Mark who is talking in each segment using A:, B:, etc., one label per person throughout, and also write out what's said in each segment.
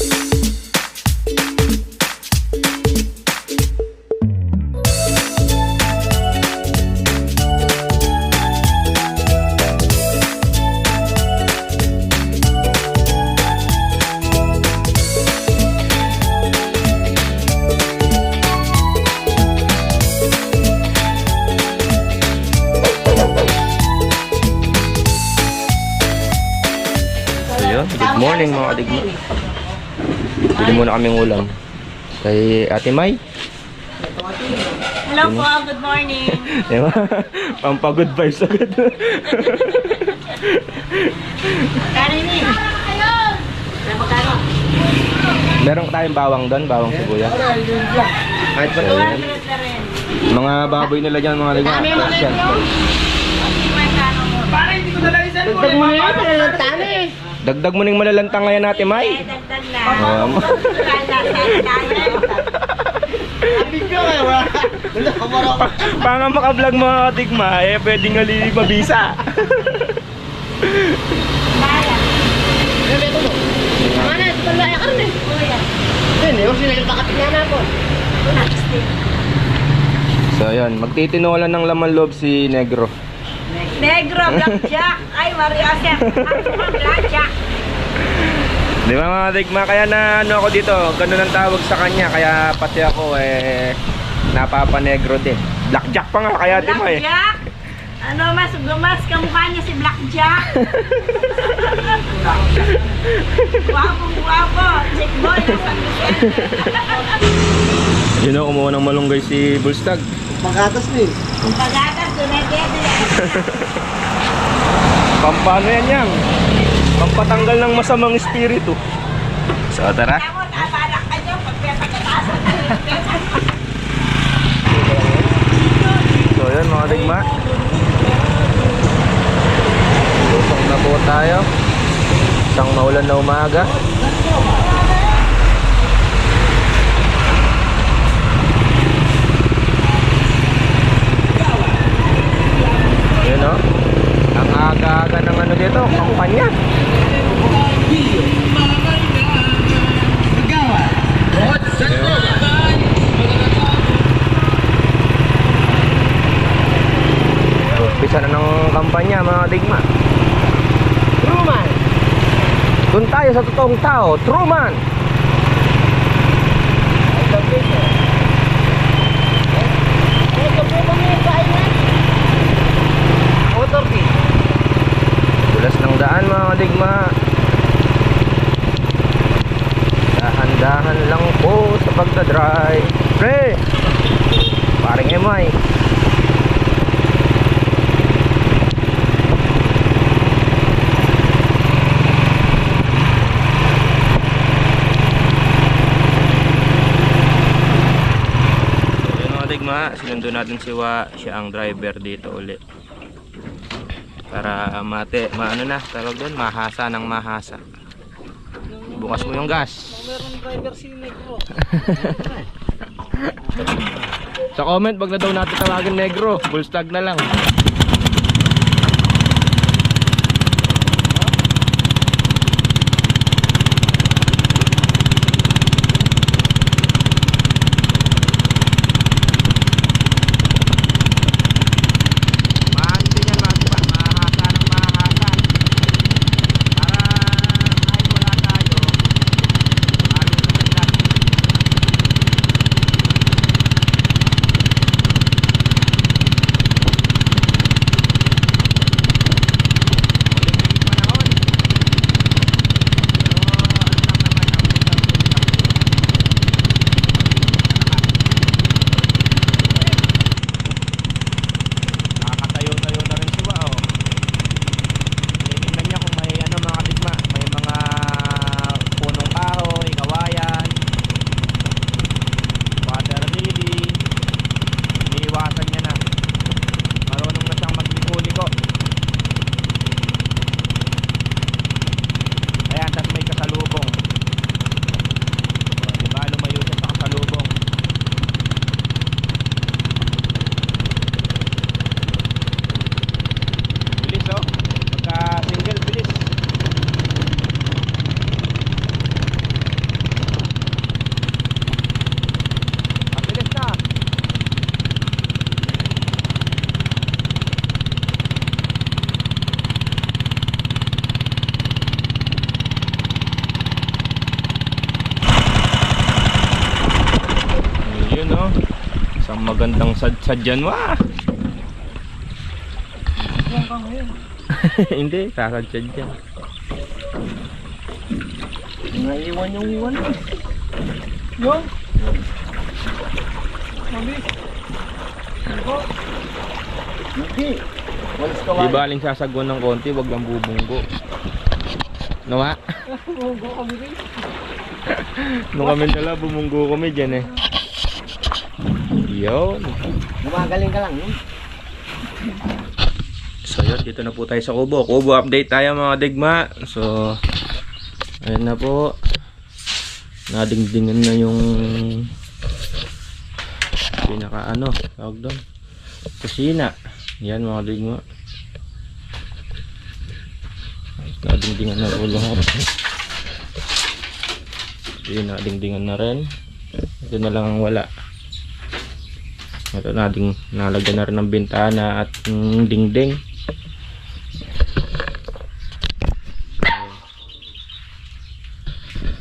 A: Good morning mga kadigma. Pili muna kaming ulam kay Ate May.
B: Hello po, good morning.
A: Diba? Pampagod vibes agad.
B: Karini. Magkano?
A: Meron tayong bawang doon, bawang sibuyas. Kahit pa tayo.
B: 200 na rin.
A: Mga baboy nila dyan mga kadigma.
B: Dami mo rin yung. Parang hindi ko dala isa. Dagdag mo na yan, malalantang eh.
A: Dagdag mo ning malalantang ngayon Ate May.
B: Dagdag na.
A: Panga maka-vlog mga kadigma, eh pwedeng nga mabisa. So ayun, magtitinolan ng laman loob si Negro.
B: Negro, blackjack. Ay, Maria Josep. Blackjack.
A: Di ba mga kadigma, kaya na ano ako dito, ganun ang tawag sa kanya, kaya pati ako napapanegro din. Blackjack pa nga kaya Ate May.
B: Blackjack? Ano mas gumas kamukha niya si Blackjack. Guwapo. Chick boy na San Miguel.
A: Yun o, kumuha ng malunggay si Bulstag.
C: Pagatas ni.
B: Ang pagatas, dumedede.
A: Pampano yan yan? Pampatanggal ng masamang espiritu. So tara.
B: Ako, nabalak ka dyan pag pagkatasan.
A: So yun mga digma, lusong na po tayo. Isang maulan na umaga. Yun o, ang aga-aga ng ano dito, kampanya. Umpisa na ng kampanya mga digma.
C: Truman.
A: Doon tayo sa totoong tao, Truman. Dulas ng daan mga digma. Dahan-dahan lang po sa pagdadrive. Pre! Paring Emay. Sinundo natin siya ang driver dito ulit para maano na tawag doon, mahasa ng mahasa. Bukas mo yung gas.
C: Meron driver si Negro.
A: Sa comment wag na daw natin tawagin Negro, Bulstag na lang. magandang sad-sad dyan, wah.
C: Huwag ka ngayon.
A: Hindi, sasad-sad dyan.
C: Naiwan yung ano. Yung? Mami. Ako. Hindi. Walis ka
A: Di baling sasagwan ng konti, wag lang bubunggo. Nawa?
C: Bumunggo kami rin.
A: Nung kami dala, bumunggo kami dyan eh. Yun.
C: Gumagaling ka lang yun.
A: So yun, dito na po tayo sa Kubo. Kubo update tayo mga digma. So, ayun na po. Nadingdingan na yung pinaka ano, tawag doon, kusina. Yan mga digma. Nadingdingan na po lahat. Yun, nadingdingan na rin. Ito na lang ang wala. Ito nalagyan na rin ng bintana at dingding.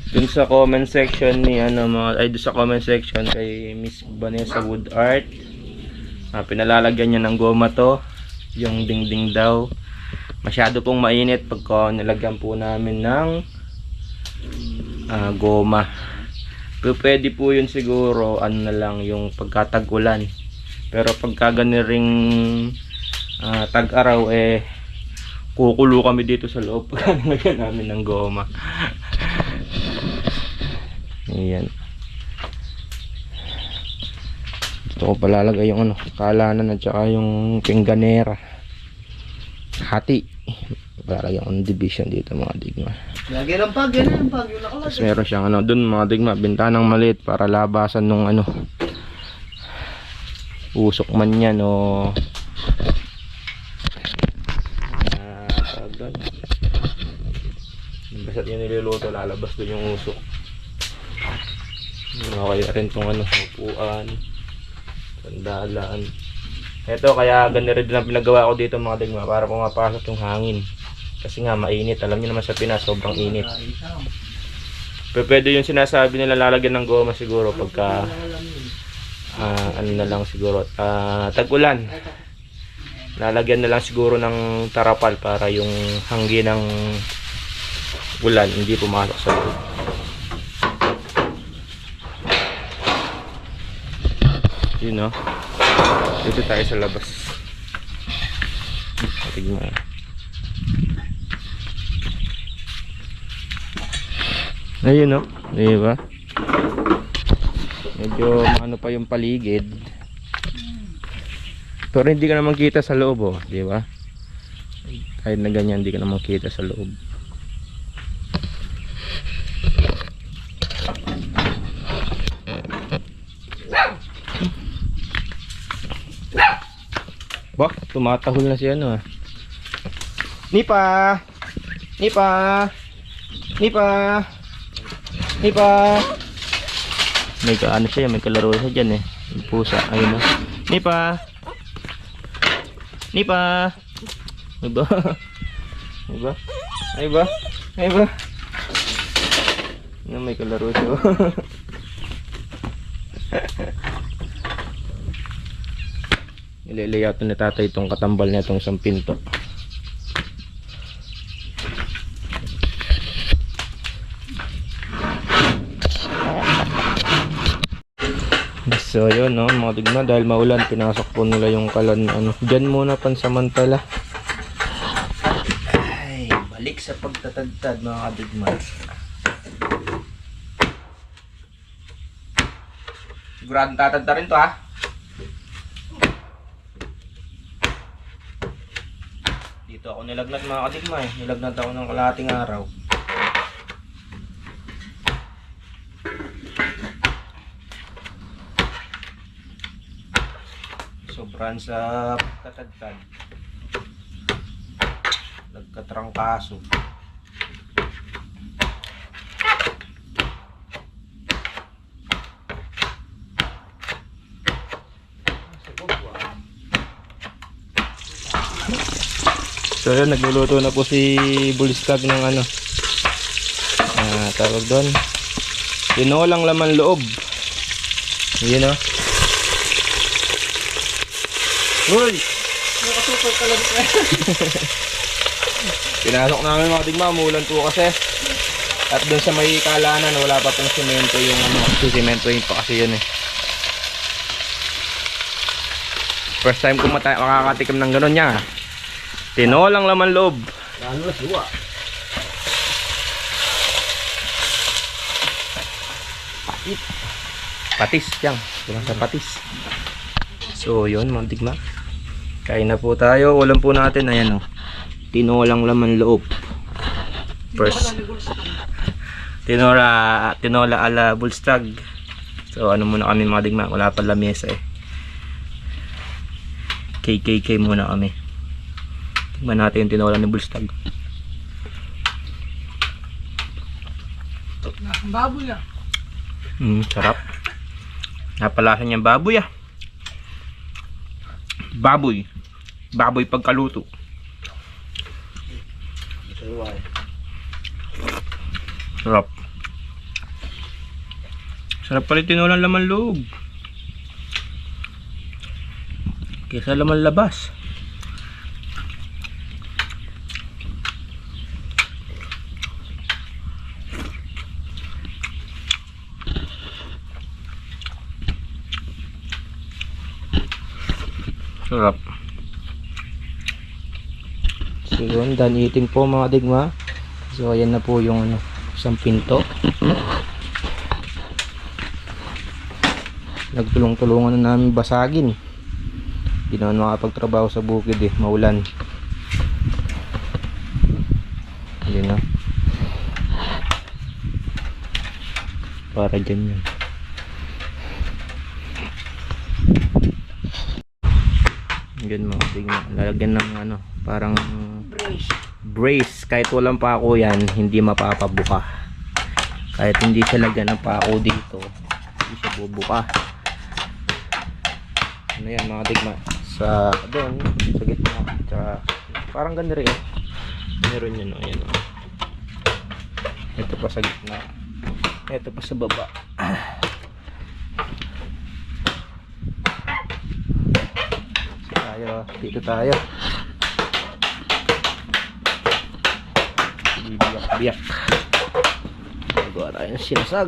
A: Dun sa comment section ni ano mga ay dun sa comment section kay Miss Vanessa Wood Art, pinalalagyan niya ng goma to, yung dingding daw. Masyado pong mainit pagka nilagyan po namin ng goma. Pero pwede po yun siguro ano na lang yung pagkatag-ulan. Pero pagka ganiring tag-araw eh kukulo kami dito sa loob pagka nilagyan namin ng goma. Ayan. Gusto ko palalagay yung ano, kalanan at saka yung pingganera. Hati. Palalagay yung division dito mga digma.
C: Lagyan ng pag, yan ang pag. Yung nakalagay.
A: Tapos meron siyang ano, dun mga digma, bintanang maliit para labasan nung ano, usok man yan o tawag doon. Basta't yun niluluto, lalabas doon yung usok. Okay na rin itong ano, upuan, sandalan. Ito kaya ganun rin ang pinagawa ko dito mga digma, para pumapasok yung hangin. Kasi nga mainit, alam niyo naman sa Pinas sobrang init. Pero pwede yung sinasabi nila lalagyan ng goma siguro pagka ano na lang siguro tag-ulan. Lalagyan na lang siguro ng tarapal para yung hangin ng ulan hindi pumasok sa loob. Yun no. Dito tayo sa labas. Tignan. Ayun no. Diba? Medyo ano pa yung paligid. Pero hindi ka naman kita sa loob oh, di ba? Kahit na ganyan hindi ka naman kita sa loob. Bak, tumatahol na si ano ah. Nipa! Nipa! Nipa! Nipa! May ano siya, may kalaro siya dyan eh. Yung pusa, ayun na. Nipa! Nipa! Diba? Diba? Diba? Diba? Ano, may kalaro siya. Nililayout na tatay itong katambal na itong isang pinto. So yun no, mga digma, dahil maulan pinasok po nila yung kalan ano. Diyan muna pansamantala. Ay, balik sa pagtatagtad mga kadigma. Siguradong tatagta rin to ha. Dito ako nilagnat mga kadigma eh. Nilagnat ako ng kalahating araw. Sobrang sa pagtatagtad. Nagkatrangkaso. So yun, nagluluto na po si Buliskag ng ano, tawag doon, tinolang laman loob. Yun o. Uy!
C: Nakasupal ka lang.
A: Pinasok namin mga digma, umulan po kasi. At doon sa may kalanan, wala pa pong semento yung ano. Semento yung pa kasi yun eh. First time ko makakatikim ng gano'n niya. Tinolang laman loob.
C: Lalo na suwa.
A: Patis yan. Kulang sa patis. So yun mga digma. Kain na po tayo. Ulam po natin. Ayan o. Tinolang laman loob. First. Tinola ala bulstag. So ano muna kami mga digma. Wala pa lamesa eh. KKK muna kami. Tingnan natin yung tinola ni bulstag.
C: Baboy ah.
A: Sarap. Napalasa niyang baboy ah. Baboy. Baboy pagkaluto. Sarap. Sarap pala yung tinolang laman loob. Kesa laman labas. Sarap. So yun, done eating po mga digma. So ayan na po yung ano, isang pinto. Nagtulong-tulungan na namin basagin. Hindi naman makapagtrabaho sa bukid eh, maulan. Hindi na. Para dyan yun. Yun mga tignan. Lalagyan ng ano, parang brace. Kahit walang pako yan, hindi mapapabuka. Kahit hindi siya lagyan ng pako dito, hindi siya bubuka. Ano yan mga tignan. Sa doon, sa gitna. Tsaka, parang ganda rin. Meron yun o. Yan o. Ito pa sa gitna. Ito pa sa baba. Dito tayo. Biyak-biyak. Magawa tayo ng sinasag.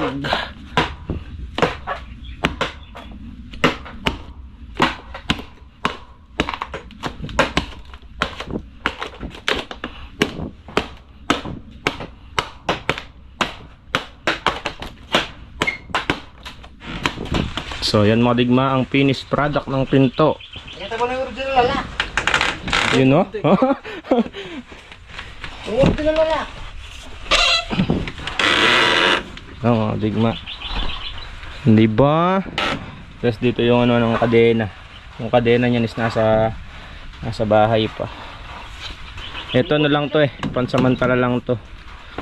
A: So yan mga digma ang finished product ng pinto.
C: Ito mo na yung original lala.
A: Yun no?
C: Yung original lala.
A: Oo mga digma. Hindi ba? Tapos dito yung ano ng kadena. Yung kadena niyan is nasa bahay pa. Ito na lang to eh. Pansamantala lang to.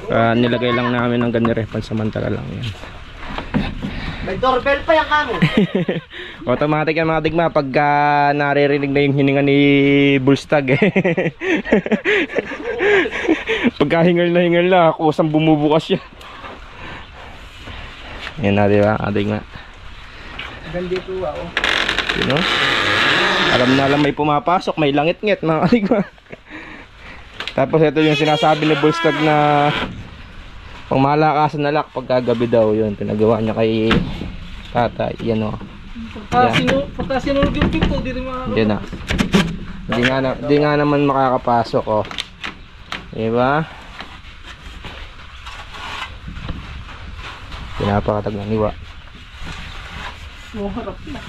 A: Nilagay lang namin ng ganire. Pansamantala lang yan.
C: May doorbell pa yung kamo.
A: Automatic yan mga digma pagka naririnig na yung hininga ni Bulstag eh. Pagka hingal na kusang bumubukas yan. Yan na diba mga digma.
C: Gandito ako.
A: You know? Alam na alam may pumapasok, may langit-ngit mga digma. Tapos ito yung sinasabi ni Bulstag na pang malakasan na lak pagkagabi daw yun. Pinagawa niya kay tatay. Yan o.
C: Pagka sinulog yung pinto, di rin makakapasok.
A: Yan na. Hindi nga naman makakapasok o. Diba? Pinapakatag ng iwa.
C: Oh, harap na.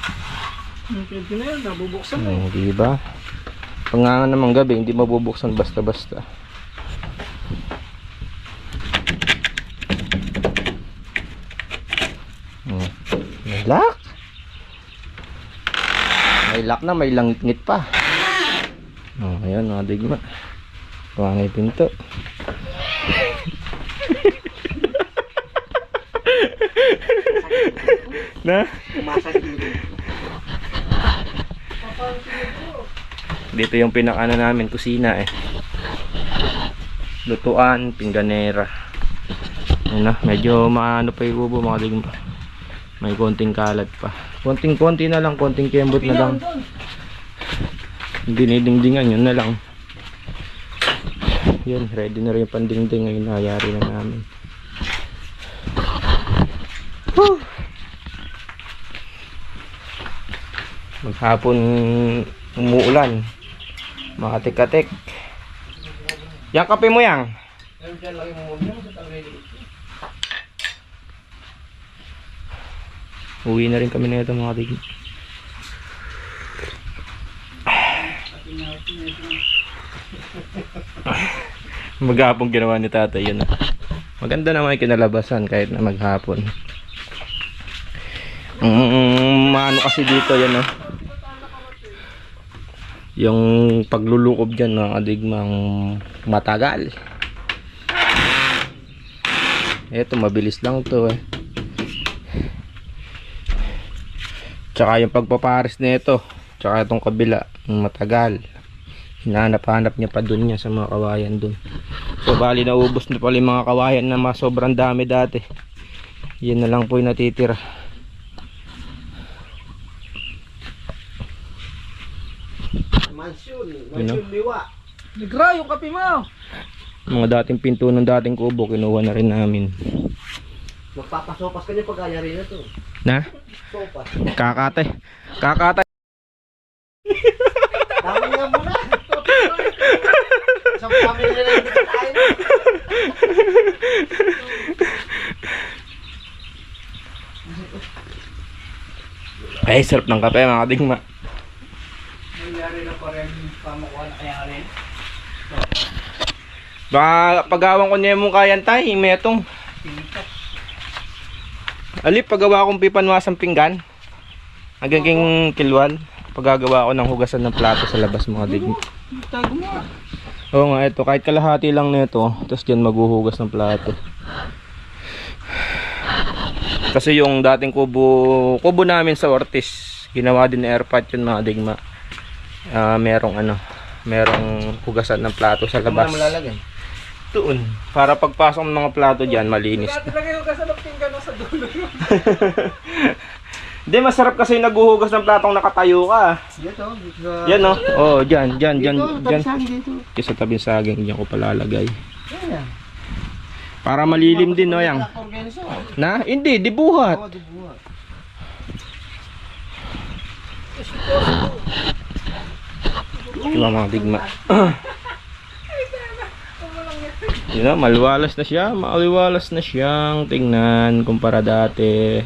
C: Pwede na yan, nabubuksan na.
A: Diba? Pag nga naman gabi, hindi mabubuksan basta-basta. May lock. May lock na, may langit pa. Oh, ayan mga digma. Kuwangay pinto. Na? Dito yung pinakana namin, kusina eh. Lutuan, pingganera. Ayun na, medyo maano pa yung bubo mga digma. May konting kalat pa. Konting-konti na lang, konting kembot na lang. dinidingdingan, yun na lang. Yun, ready na rin yung pandingding. Ngayon nayari na namin. Maghapon umuulan. Makatik-katik. Yang kape mo yang? Uwi na rin kami na ito mga tig. Maghapon ginawa ni tatay yun. Maganda naman yung kinalabasan kahit na maghapon. Maano kasi dito yan, yung paglulukob dyan mga kadigmang matagal. Eto mabilis lang to Tsaka yung pagpapares nito, tsaka itong kabila matagal. Hinahanap-hanap niya pa dun niya sa mga kawayan dun. So bali naubos na pala yung mga kawayan na sobrang dami dati. Yan na lang po yung natitira.
C: Mansion liwa. Negra yung kape mo.
A: Mga dating pinto ng dating kubo kinuha na rin namin.
C: Magpapasopas ka niya pag ayari na to.
A: Na?
C: Sopas.
A: Kakate.
C: Dami nga muna. Sa family na lang dito tayo.
A: Ay, sarap ng kape mga kadigma.
C: Nangyari na pa rin pamukuha na kaya rin.
A: Baka pagawang ko niya mong kayan tayo, metong. Ali, paggawa akong pipanwasang pinggan. Hanggang kilwal. Paggagawa ako ng hugasan ng plato sa labas mga digma.
C: Tago mo.
A: Oo nga, ito. Kahit kalahati lang nito. Tapos dyan maghuhugas ng plato. Kasi yung dating kubo namin sa Ortiz, ginawa din na airpot yun mga digma. Merong hugasan ng plato sa labas.
C: Ano malalagay?
A: Doon. Para pagpasok ng mga plato dyan, malinis.
C: Lagay ko kasi ng pinggan sa dulo.
A: Hindi, masarap kasi yung naghuhugas ng platong nakatayo ka.
C: Dito.
A: Yan o. Oh, dyan.
C: Dito, tabi dito.
A: Sa tabi saging, dyan ko palalagay.
C: Yan.
A: Para malilim din, no, yang. Na? Hindi, dibuhat.
C: Oo, dibuhat.
A: Diba mga digma? Yun na, maliwalas na siya. Maliwalas na siyang tingnan kumpara dati.